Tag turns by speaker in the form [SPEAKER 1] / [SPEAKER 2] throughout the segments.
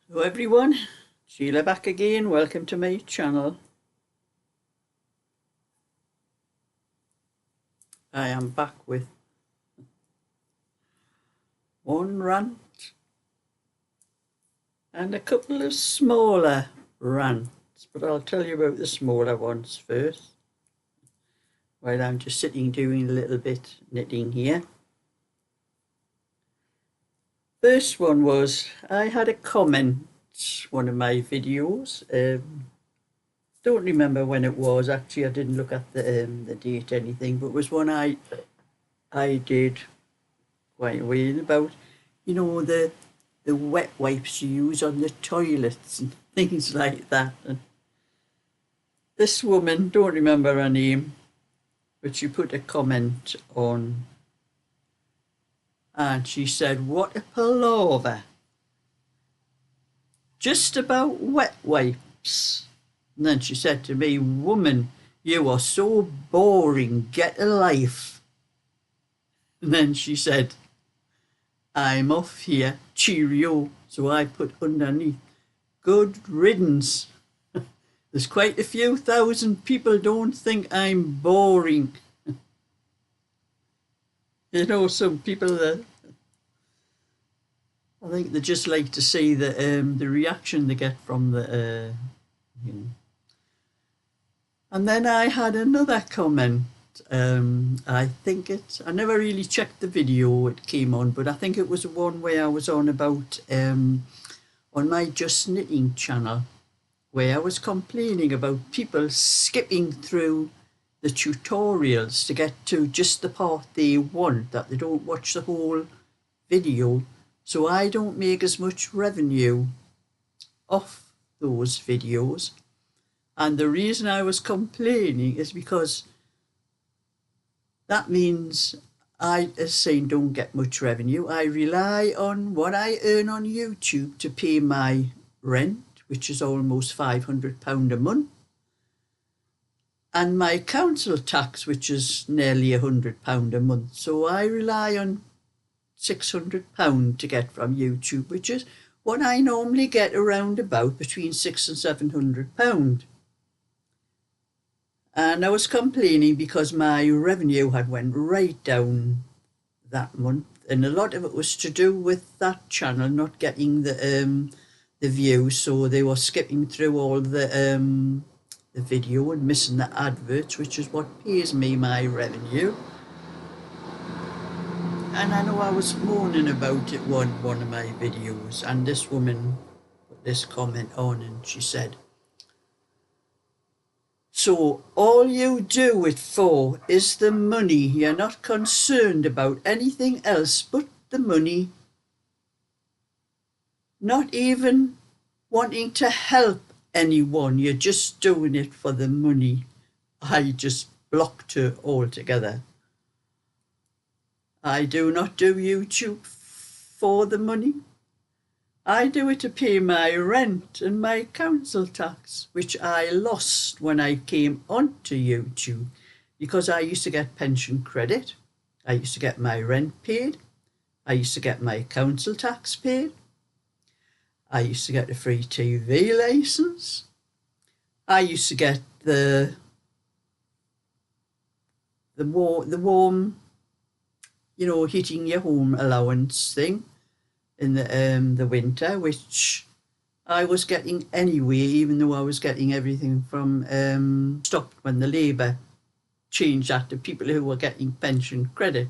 [SPEAKER 1] Hello everyone, Sheila back again. Welcome to my channel. I am back with one rant and a couple of smaller rants, but I'll tell you about the smaller ones first while I'm just sitting doing a little bit knitting here. First one was, I had a comment, one of my videos, don't remember when it was. Actually, I didn't look at the date, anything, but it was one I did quite a while about, you know, the wet wipes you use on the toilets and things like that. And this woman, don't remember her name, but she put a comment on and she said, "What a palaver, just about wet wipes." And then she said to me, "Woman, you are so boring, get a life." And then she said, "I'm off here, cheerio." So I put underneath, "Good riddance." There's quite a few thousand people don't think I'm boring. You know, some people, I think they just like to see the reaction they get from the, you know. And then I had another comment. I never really checked the video it came on, but I think it was one where I was on about, on my Just Knitting channel, where I was complaining about people skipping through the tutorials to get to just the part they want, that they don't watch the whole video. So I don't make as much revenue off those videos. And the reason I was complaining is because that means I, as saying, don't get much revenue. I rely on what I earn on YouTube to pay my rent, which is almost £500 a month, and my council tax, which is nearly £100 a month. So I rely on £600 to get from YouTube, which is what I normally get around about between £600 and £700. And I was complaining because my revenue had went right down that month, and a lot of it was to do with that channel not getting the views, so they were skipping through all the video and missing the adverts, which is what pays me my revenue. And I know I was moaning about it one of my videos, and this woman put this comment on, and she said, "So all you do it for is the money. You're not concerned about anything else but the money. Not even wanting to help anyone. You're just doing it for the money." I just blocked her altogether. I do not do YouTube for the money. I do it to pay my rent and my council tax, which I lost when I came onto YouTube, because I used to get pension credit, I used to get my rent paid, I used to get my council tax paid, I used to get a free TV licence, I used to get the warm, you know, heating your home allowance thing in the winter, which I was getting anyway, even though I was getting everything from stopped when the Labour changed that to people who were getting pension credit.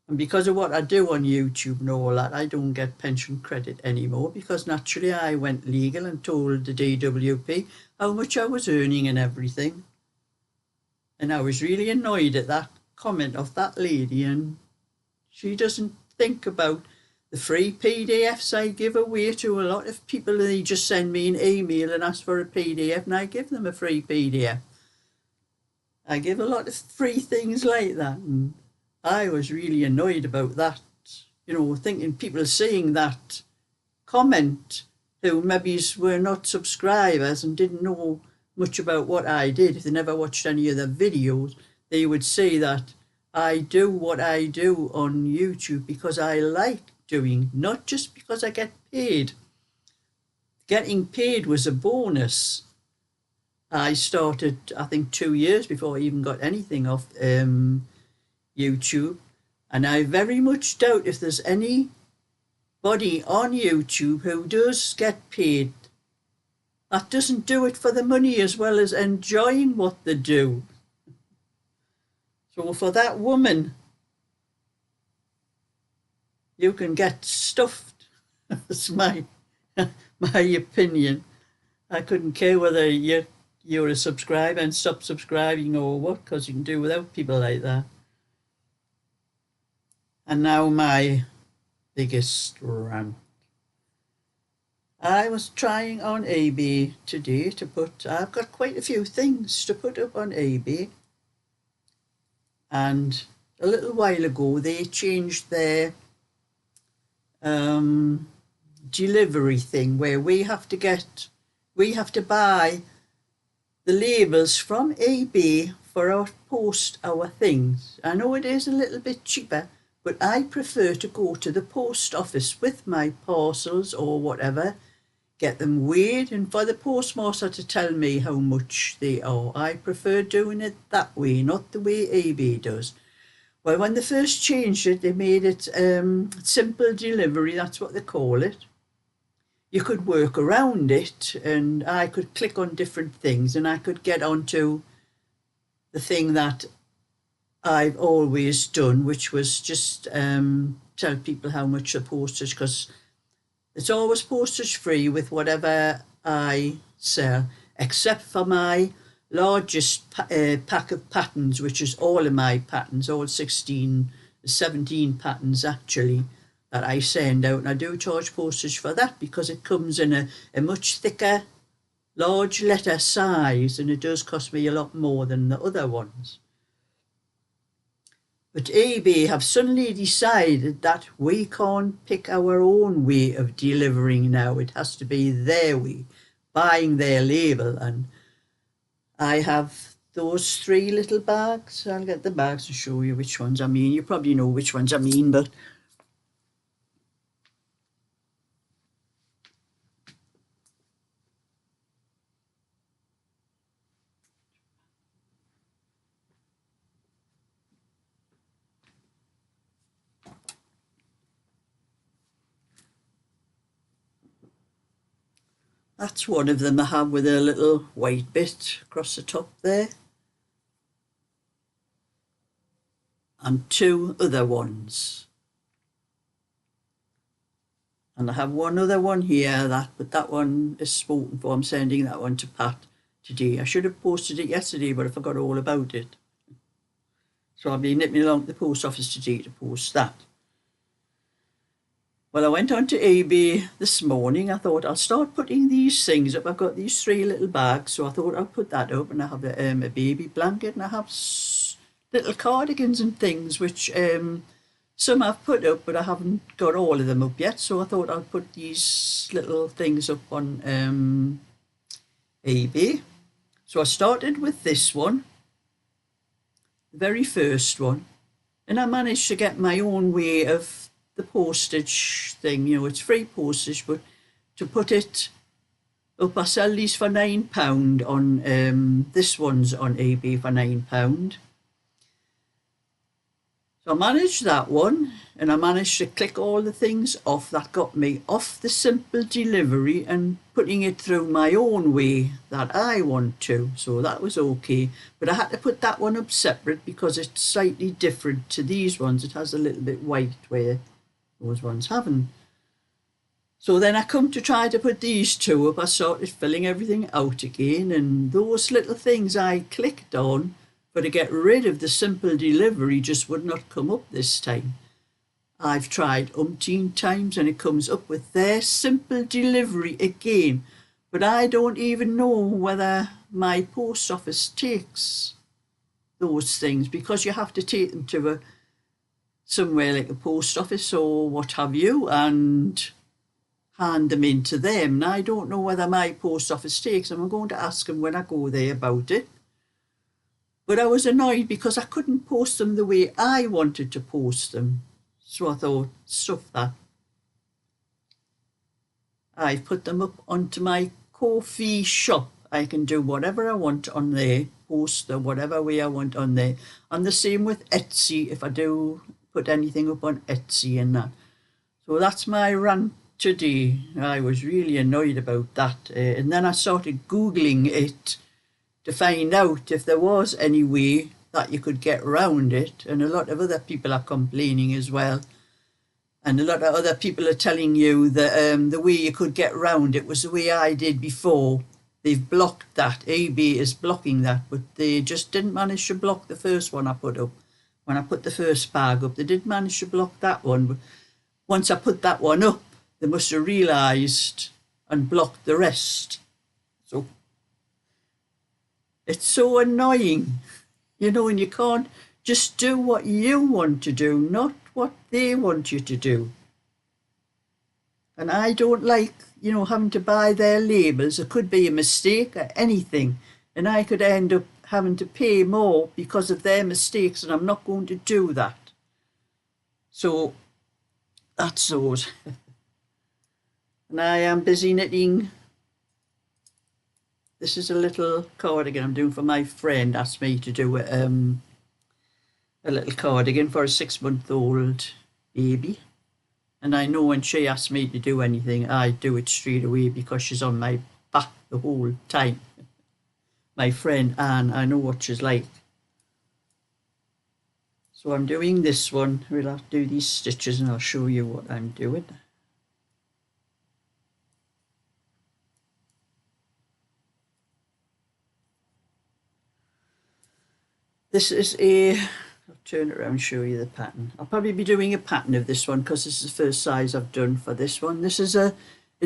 [SPEAKER 1] And because of what I do on YouTube and all that, I don't get pension credit anymore, because naturally I went legal and told the DWP how much I was earning and everything. And I was really annoyed at that comment of that lady, and she doesn't think about the free PDFs I give away to a lot of people. They just send me an email and ask for a PDF, and I give them a free PDF. I give a lot of free things like that, and I was really annoyed about that. You know, thinking people seeing that comment who maybe were not subscribers and didn't know much about what I did, if they never watched any of the videos, they would say that I do what I do on YouTube because I like doing, not just because I get paid. getting paid was a bonus. I started, I think, 2 years before I even got anything off YouTube. And I very much doubt if there's anybody on YouTube who does get paid that doesn't do it for the money as well as enjoying what they do. So for that woman, you can get stuffed. That's my opinion. I couldn't care whether you're a subscriber and stop subscribing or what, because you can do without people like that. And now my biggest rant. I was trying on eBay today to put, I've got quite a few things to put up on eBay. And a little while ago, they changed their delivery thing where we have to buy the labels from eBay for our post our things. I know it is a little bit cheaper, but I prefer to go to the post office with my parcels or whatever, get them weighed, and for the postmaster to tell me how much they are. I prefer doing it that way, not the way eBay does. Well, when they first changed it, they made it simple delivery, that's what they call it. You could work around it, and I could click on different things, and I could get onto the thing that I've always done, which was just tell people how much the postage, because it's always postage free with whatever I sell, except for my largest pack of patterns, which is all of my patterns, all 17 patterns actually, that I send out. And I do charge postage for that because it comes in a much thicker, large letter size, and it does cost me a lot more than the other ones. But eBay have suddenly decided that we can't pick our own way of delivering now. It has to be their way, buying their label. And I have those 3 little bags. I'll get the bags to show you which ones I mean. You probably know which ones I mean, but that's one of them I have with a little white bit across the top there. And 2 other ones. And I have one other one here, but that one is spoken for. I'm sending that one to Pat today. I should have posted it yesterday, but I forgot all about it. So I'll be nipping along to the post office today to post that. Well, I went onto eBay this morning. I thought I'll start putting these things up. I've got these 3 little bags, so I thought I'll put that up. And I have a baby blanket, and I have little cardigans and things, which some I've put up, but I haven't got all of them up yet. So I thought I'll put these little things up on eBay. So I started with this one, the very first one, and I managed to get my own way of the postage thing. You know, it's free postage, but to put it up, I sell these for £9 on this one's on eBay for £9. So I managed that one, and I managed to click all the things off. That got me off the simple delivery and putting it through my own way that I want to. So that was okay. But I had to put that one up separate because it's slightly different to these ones. It has a little bit white where those ones haven't. So then I come to try to put these 2 up. I started filling everything out again, and those little things I clicked on but to get rid of the simple delivery just would not come up this time. I've tried umpteen times and it comes up with their simple delivery again, but I don't even know whether my post office takes those things, because you have to take them to somewhere like a post office or what have you and hand them in to them. And I don't know whether my post office takes them. I'm going to ask them when I go there about it. But I was annoyed because I couldn't post them the way I wanted to post them. So I thought, stuff that. I put them up onto my Ko-fi shop. I can do whatever I want on there, post or whatever way I want on there. And the same with Etsy, if I do put anything up on Etsy and that. So that's my rant today. I was really annoyed about that. And then I started Googling it to find out if there was any way that you could get around it. And a lot of other people are complaining as well. And a lot of other people are telling you that the way you could get around it was the way I did before. They've blocked that. eBay is blocking that, but they just didn't manage to block the first one I put up. When I put the first bag up, they did manage to block that one. But once I put that one up, they must have realised and blocked the rest. So it's so annoying, you know, and you can't just do what you want to do, not what they want you to do. And I don't like, you know, having to buy their labels. It could be a mistake or anything, and I could end up having to pay more because of their mistakes, and I'm not going to do that. So that's those. And I am busy knitting. This is a little cardigan I'm doing for my friend. Asked me to do a little cardigan for a 6-month-old baby. And I know when she asks me to do anything, I do it straight away because she's on my back the whole time. My friend Anne, I know what she's like. So I'm doing this one. We'll have to do these stitches and I'll show you what I'm doing. This is I'll turn it around and show you the pattern. I'll probably be doing a pattern of this one because this is the first size I've done for this one. This is a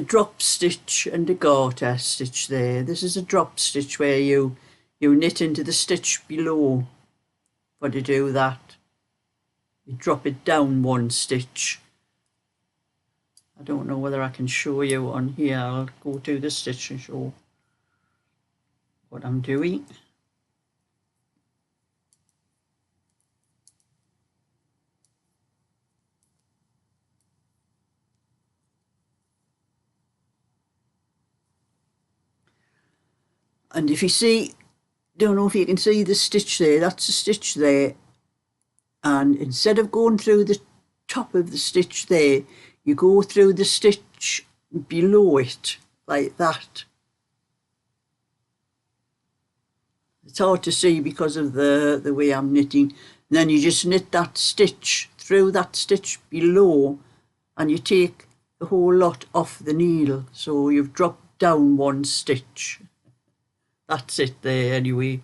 [SPEAKER 1] drop stitch and a garter stitch there. This is a drop stitch where you knit into the stitch below. For to do that, you drop it down 1 stitch. I don't know whether I can show you on here. I'll go to the stitch and show what I'm doing. And if you see, don't know if you can see the stitch there, that's the stitch there. And instead of going through the top of the stitch there, you go through the stitch below it, like that. It's hard to see because of the way I'm knitting. And then you just knit that stitch through that stitch below, and you take the whole lot off the needle. So you've dropped down 1 stitch. That's it there anyway.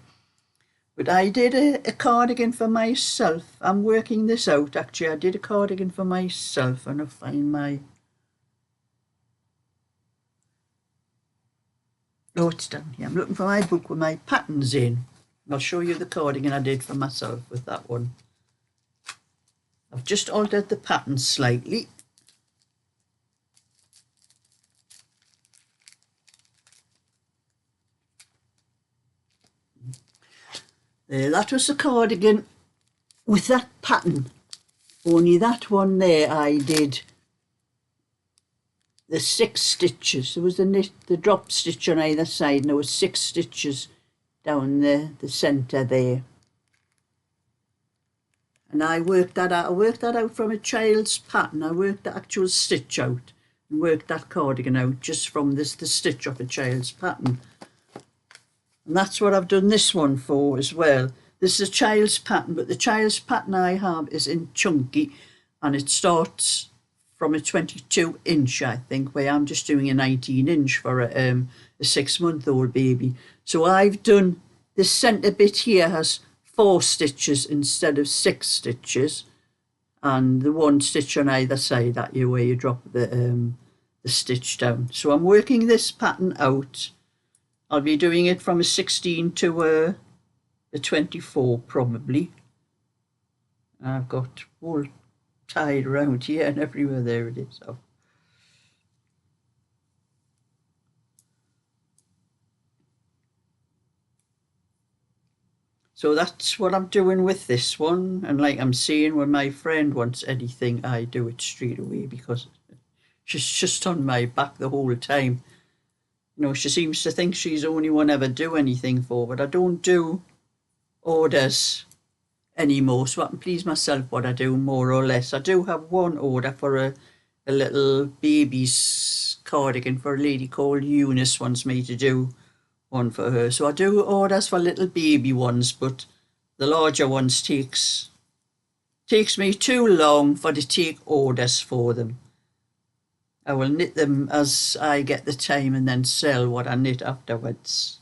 [SPEAKER 1] But I did a cardigan for myself. I'm working this out actually. I did a cardigan for myself, and I'll find my... Oh, it's down here. I'm looking for my book with my patterns in. I'll show you the cardigan I did for myself with that one. I've just altered the pattern slightly. There, that was the cardigan with that pattern. Only that one there I did the 6 stitches. There was the drop stitch on either side, and there was 6 stitches down the centre there. And I worked that out. I worked that out from a child's pattern. I worked the actual stitch out and worked that cardigan out just from the stitch of a child's pattern. And that's what I've done this one for as well. This is a child's pattern, but the child's pattern I have is in chunky, and it starts from a 22-inch, I think, where I'm just doing a 19-inch for a 6-month-old baby. So I've done this centre bit here has 4 stitches instead of 6 stitches, and the 1 stitch on either side that you where you drop the stitch down. So I'm working this pattern out. I'll be doing it from a 16 to a 24 probably. I've got wool tied around here and everywhere. There it is. So that's what I'm doing with this one. And like I'm saying, when my friend wants anything, I do it straight away because She's just on my back the whole time. You know, she seems to think she's the only one ever do anything for, but I don't do orders anymore, so I can please myself what I do, more or less. I do have one order for a little baby's cardigan for a lady called Eunice wants me to do one for her. So I do orders for little baby ones, but the larger ones takes me too long to take orders for them. I will knit them as I get the time and then sell what I knit afterwards.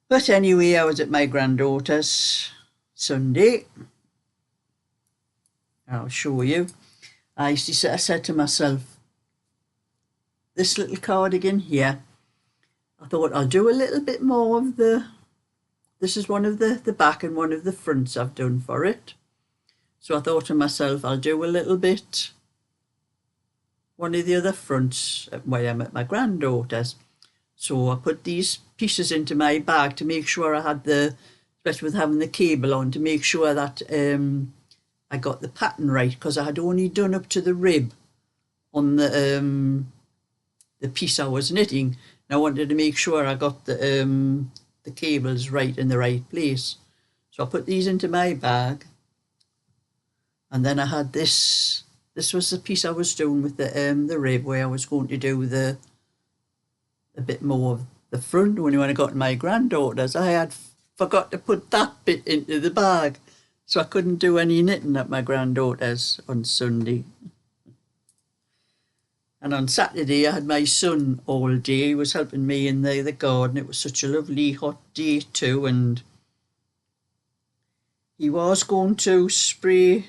[SPEAKER 1] But anyway, I was at my granddaughter's Sunday. I'll show you. I said to myself, this little cardigan here, I thought I'll do a little bit more of this is one of the back and one of the fronts I've done for it. So I thought to myself, I'll do a little bit one of the other fronts when I'm at my granddaughter's. So I put these pieces into my bag to make sure I had especially with having the cable on, to make sure that I got the pattern right, because I had only done up to the rib on the piece I was knitting. And I wanted to make sure I got the cables right in the right place. So I put these into my bag, and then I had this. This was the piece I was doing with the rib, where I was going to do a bit more of the front. When I got to my granddaughter's, I had forgot to put that bit into the bag, so I couldn't do any knitting at my granddaughter's on Sunday. And on Saturday I had my son all day. He was helping me in the garden. It was such a lovely hot day too, and he was going to spray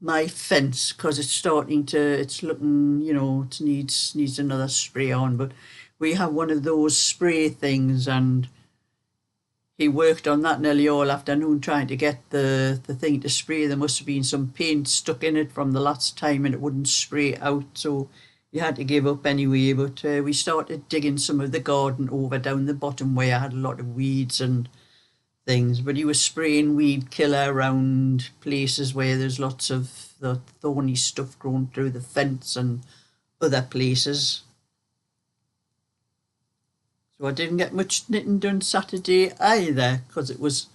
[SPEAKER 1] my fence because it's looking, you know, it needs another spray on. But we have one of those spray things, and he worked on that nearly all afternoon trying to get the thing to spray. There must have been some paint stuck in it from the last time and it wouldn't spray out, so he had to give up anyway. But we started digging some of the garden over down the bottom where I had a lot of weeds and things, but he was spraying weed killer around places where there's lots of the thorny stuff growing through the fence and other places. So I didn't get much knitting done Saturday either, because it was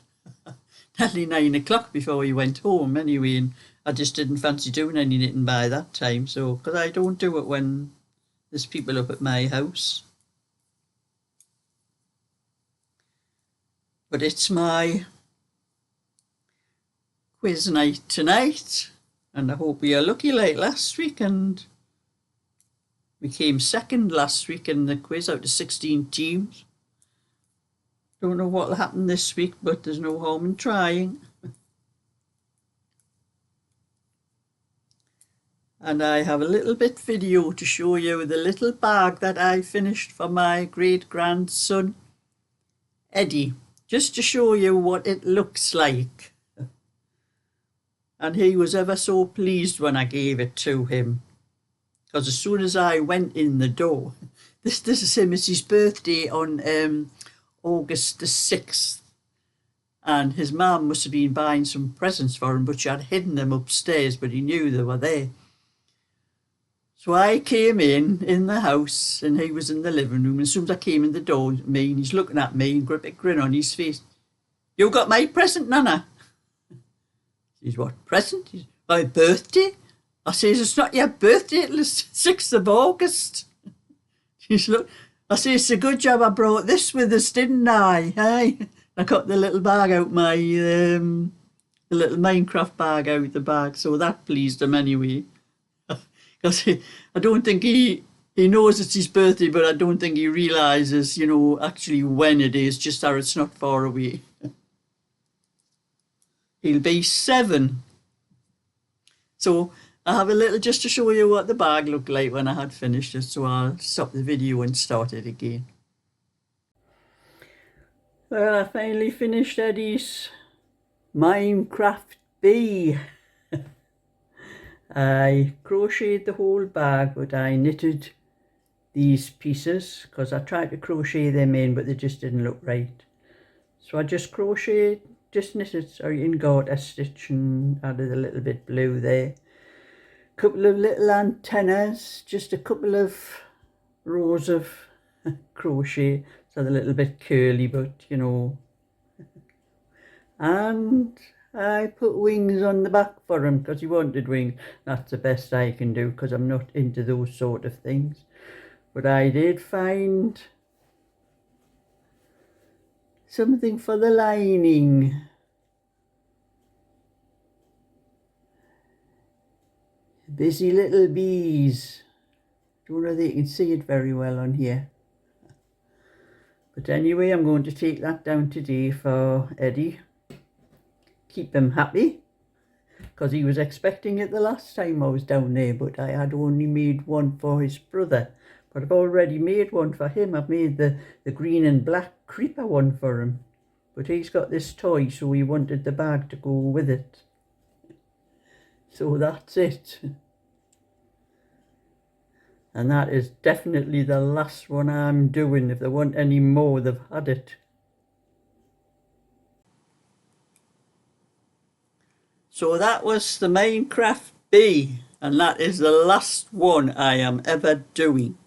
[SPEAKER 1] nearly 9 o'clock before he went home anyway, and I just didn't fancy doing any knitting by that time. So, because I don't do it when there's people up at my house. But it's my quiz night tonight, and I hope we are lucky like last week. And we came second last week in the quiz out of 16 teams. Don't know what will happen this week, but there's no harm in trying. And I have a little bit video to show you the little bag that I finished for my great-grandson, Eddie, just to show you what it looks like. And he was ever so pleased when I gave it to him, because as soon as I went in the door, this is him, it's his birthday on August the 6th, and his mum must have been buying some presents for him, but she had hidden them upstairs, but he knew they were there. So I came in the house, and he was in the living room. As soon as I came in the door, he's looking at me and got a big grin on his face. "You got my present, Nana?" He says, "What present?" He says, "My birthday." I says, "It's not your birthday, it's the 6th of August. She's look. I say, "It's a good job I brought this with us, didn't I?" Hey? I got the little bag out, the little Minecraft bag out the bag, so that pleased him anyway. Because I don't think he knows it's his birthday, but I don't think he realises, you know, actually when it is, just that it's not far away. He'll be 7. So I have a little just to show you what the bag looked like when I had finished it, so I'll stop the video and start it again. Well, I finally finished Eddie's Minecraft bee. I crocheted the whole bag, but I knitted these pieces because I tried to crochet them in, but they just didn't look right. So I just knitted, in garter stitch and added a little bit blue there. couple of little antennas, just a couple of rows of crochet, so they're a little bit curly, but you know. And I put wings on the back for him because he wanted wings. That's the best I can do because I'm not into those sort of things. But I did find something for the lining. Busy little bees. Don't know if you can see it very well on here. But anyway, I'm going to take that down today for Eddie. Keep him happy. Because he was expecting it the last time I was down there, but I had only made one for his brother. But I've already made one for him. I've made the green and black creeper one for him. But he's got this toy, so he wanted the bag to go with it. So that's it. And that is definitely the last one I'm doing. If they want any more, they've had it. So that was the Minecraft bee, and that is the last one I am ever doing.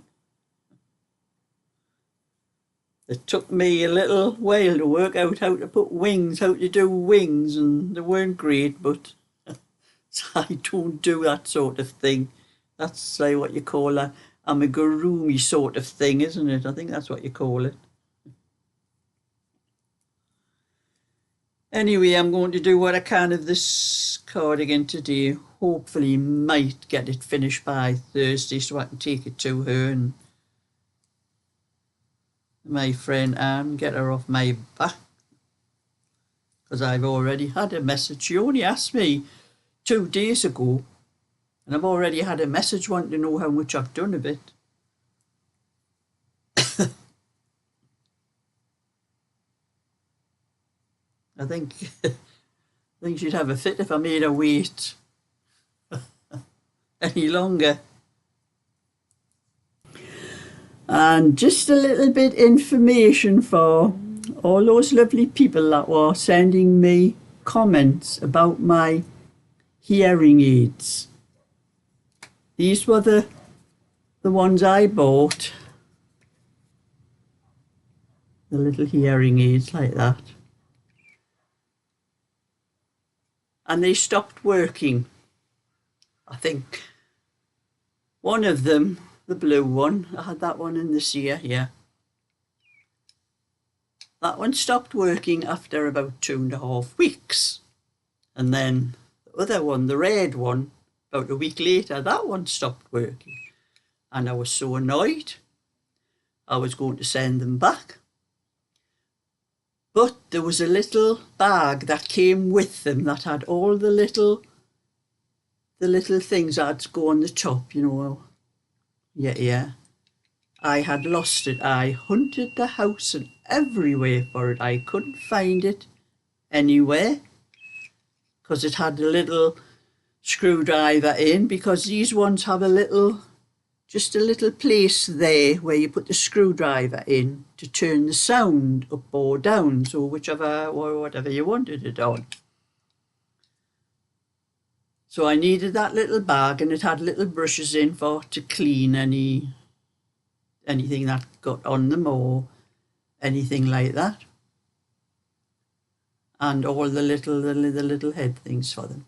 [SPEAKER 1] It took me a little while to work out how to put wings, how to do wings, and they weren't great, but I don't do that sort of thing. That's like what you call a amigurumi sort of thing, isn't it? I think that's what you call it. Anyway, I'm going to do what I can of this cardigan today. Hopefully might get it finished by Thursday so I can take it to her and my friend Anne, get her off my back. Because I've already had a message. She only asked me 2 days ago, and I've already had a message wanting to know how much I've done of it. I think she'd have a fit if I made her wait any longer. And just a little bit information for all those lovely people that were sending me comments about my hearing aids. These were the ones I bought. The little hearing aids like that. And they stopped working. I think one of them, the blue one, I had that one in this year here. That one stopped working after about 2.5 weeks. And then the other one, the red one, about a week later, that one stopped working. And I was so annoyed. I was going to send them back. But there was a little bag that came with them that had all the little things that go on the top, you know. Yeah. I had lost it. I hunted the house and everywhere for it. I couldn't find it anywhere because it had a little screwdriver in, because these ones have just a little place there where you put the screwdriver in to turn the sound up or down, so whichever or whatever you wanted it on. So I needed that little bag, and it had little brushes in to clean anything that got on them or anything like that, and all the little head things for them.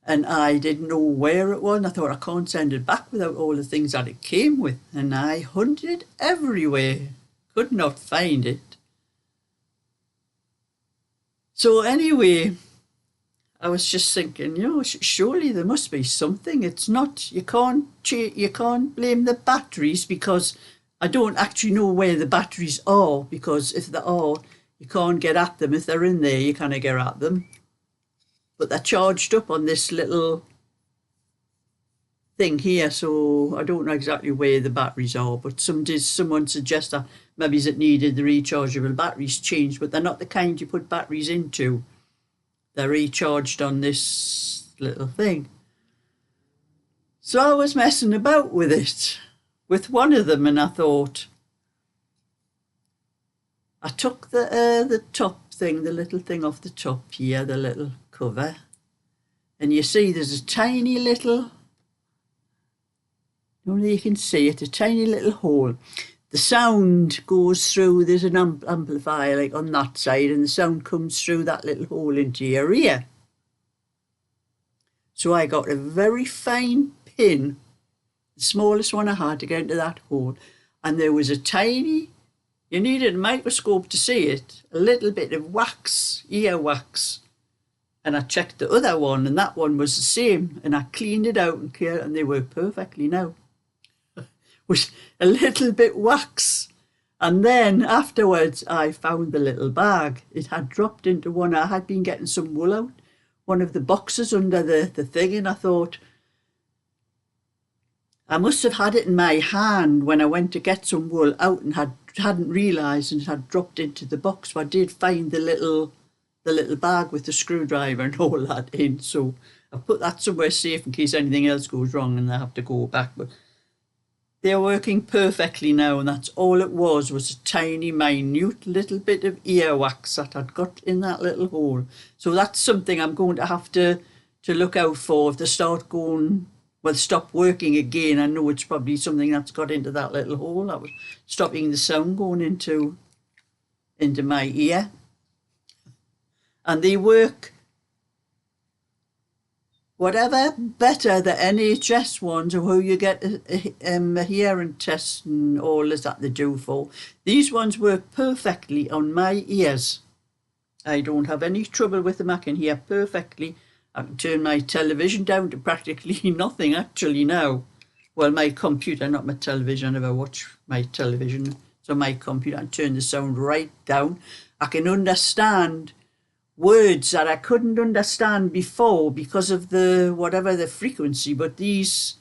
[SPEAKER 1] And I didn't know where it was. I thought I can't send it back without all the things that it came with. And I hunted everywhere, could not find it. So anyway, I was just thinking, you know, surely there must be something. It's not, you can't blame the batteries, because I don't actually know where the batteries are, because if they are, you can't get at them. If they're in there, you can't get at them. But they're charged up on this little thing here, so I don't know exactly where the batteries are, but someone suggested that maybe it needed the rechargeable batteries changed, but they're not the kind you put batteries into. They're recharged on this little thing. So I was messing about with it, with one of them, and I thought, I took the top thing, the little thing off the top here, the little cover, and you see there's a tiny little Only you can see it, a tiny little hole. The sound goes through, there's an amplifier like on that side, and the sound comes through that little hole into your ear. So I got a very fine pin, the smallest one I had, to get into that hole. And there was a tiny, you needed a microscope to see it, a little bit of wax, ear wax. And I checked the other one, and that one was the same. And I cleaned it out and they work perfectly now. Was a little bit wax. And then afterwards, I found the little bag. It had dropped into one. I had been getting some wool out, one of the boxes under the thing, and I thought, I must have had it in my hand when I went to get some wool out and hadn't realised, and it had dropped into the box. So I did find the little bag with the screwdriver and all that in. So I put that somewhere safe in case anything else goes wrong and I have to go back. But they're working perfectly now, and that's all it was a tiny, minute little bit of earwax that I'd got in that little hole. So that's something I'm going to have to look out for if they start going, well, stop working again. I know it's probably something that's got into that little hole that was stopping the sound going into my ear. And they work whatever better the NHS ones, or who you get a hearing test and all is that they do for. These ones work perfectly on my ears. I don't have any trouble with them. I can hear perfectly. I can turn my television down to practically nothing actually now. Well, my computer, not my television. I never watch my television. So my computer, I turn the sound right down. I can understand words that I couldn't understand before because of whatever the frequency, but these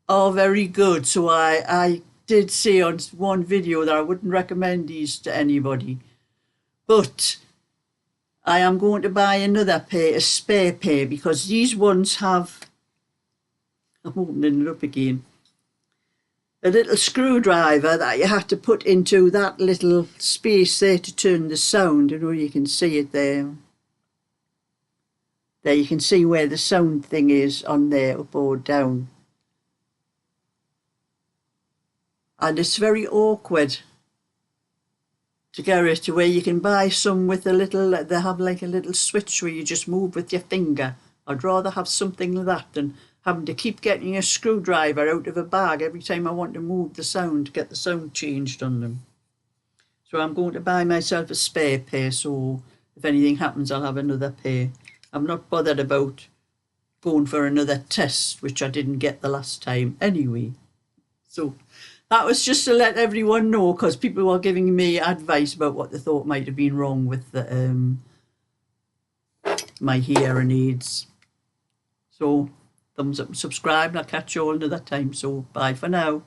[SPEAKER 1] are very good. So I did say on one video that I wouldn't recommend these to anybody, but I am going to buy another pair, a spare pair, because these ones have, I'm opening it up again, a little screwdriver that you have to put into that little space there to turn the sound. You know, you can see it there. There you can see where the sound thing is on there, up or down. And it's very awkward to get it to where you can buy some with a little, they have like a little switch where you just move with your finger. I'd rather have something like that than having to keep getting a screwdriver out of a bag every time I want to move the sound, to get the sound changed on them. So I'm going to buy myself a spare pair, so if anything happens I'll have another pair. I'm not bothered about going for another test, which I didn't get the last time anyway. So that was just to let everyone know, because people were giving me advice about what they thought might have been wrong with my hearing aids. So thumbs up and subscribe, and I'll catch you all another time. So bye for now.